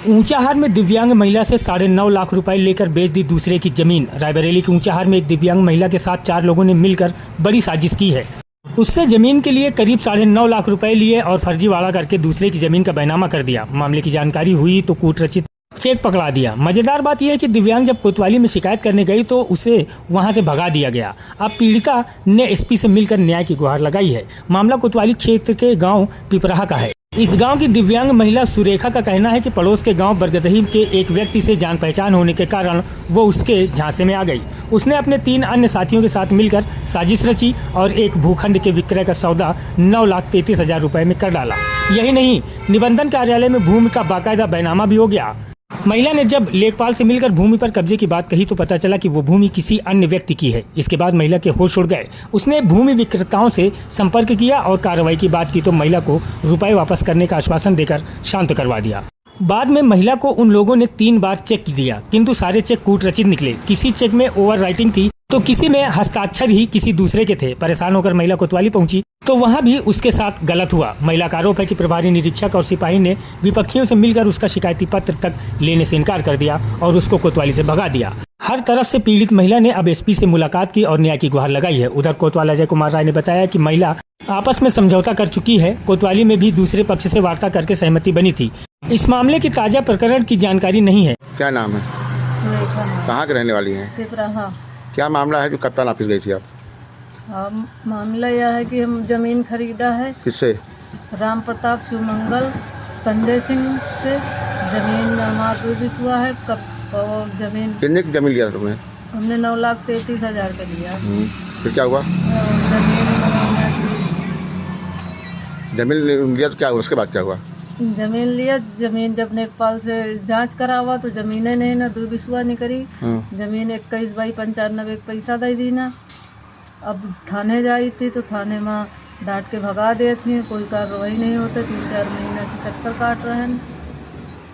ऊंचाहार में दिव्यांग महिला से 9.5 लाख रुपए लेकर बेच दी दूसरे की जमीन। रायबरेली के ऊंचाहार में एक दिव्यांग महिला के साथ 4 लोगों ने मिलकर बड़ी साजिश की है। उससे जमीन के लिए करीब 9.5 लाख रुपए लिए और फर्जीवाड़ा करके दूसरे की जमीन का बैनामा कर दिया। मामले की जानकारी हुई तो कूटरचित चेक पकड़ा दिया। मजेदार बात यह है कि दिव्यांग जब कोतवाली में शिकायत करने गई तो उसे वहां से भगा दिया गया। अब पीड़िता ने एसपी से मिलकर न्याय की गुहार लगाई है। मामला कोतवाली क्षेत्र के गांव पिपराहा का है। इस गांव की दिव्यांग महिला सुरेखा का कहना है कि पड़ोस के गांव बरगदही के एक व्यक्ति से जान पहचान होने के कारण वो उसके झांसे में आ गई। उसने अपने 3 अन्य साथियों के साथ मिलकर साजिश रची और एक भूखंड के विक्रय का सौदा 9,33,000 रुपए में कर डाला। यही नहीं, निबंधन कार्यालय में भूमि का बाकायदा बैनामा भी हो गया। महिला ने जब लेखपाल से मिलकर भूमि पर कब्जे की बात कही तो पता चला कि वो भूमि किसी अन्य व्यक्ति की है। इसके बाद महिला के होश उड़ गए। उसने भूमि विक्रेताओं से संपर्क किया और कार्रवाई की बात की तो महिला को रुपए वापस करने का आश्वासन देकर शांत करवा दिया। बाद में महिला को उन लोगों ने 3 बार चेक दिया, किंतु सारे चेक कूटरचित निकले। किसी चेक में ओवर राइटिंग थी तो किसी में हस्ताक्षर ही किसी दूसरे के थे। परेशान होकर महिला कोतवाली पहुंची तो वहां भी उसके साथ गलत हुआ। महिला का आरोप है कि प्रभारी निरीक्षक और सिपाही ने विपक्षियों से मिलकर उसका शिकायती पत्र तक लेने से इनकार कर दिया और उसको कोतवाली से भगा दिया। हर तरफ से पीड़ित महिला ने अब एसपी से मुलाकात की और न्याय की गुहार लगाई है। उधर कोतवाल अजय कुमार राय ने बताया कि महिला आपस में समझौता कर चुकी है। कोतवाली में भी दूसरे पक्ष से वार्ता करके सहमति बनी थी। इस मामले की ताजा प्रकरण की जानकारी नहीं है। क्या नाम है? कहाँ के रहने वाली हैं? पिपराहा। क्या मामला है जो कप्तान ऑफिस गई थी आप? मामला यह है कि हम जमीन खरीदा है। किससे? राम प्रताप शिवमंगल संजय सिंह से। जमीन हमारा हुआ है कब और जमीन कितने की जमीन लिया था तुमने? हमने 9,33,000 का लिया। फिर क्या हुआ? जमीन लिया तो क्या हुआ? उसके बाद क्या हुआ? जमीन लिया। जमीन जब लेखपाल से जांच करा हुआ तो जमीनें नहीं ना दुर्विश्वास नहीं करी। जमीन 21/95 पैसा दे दी ना। अब थाने जाई थी तो थाने में डांट के भगा दे थी। कोई कार्रवाई नहीं होती। 3-4 महीने से चक्कर काट रहे हैं।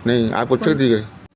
नहीं, आपको चेक दी गई?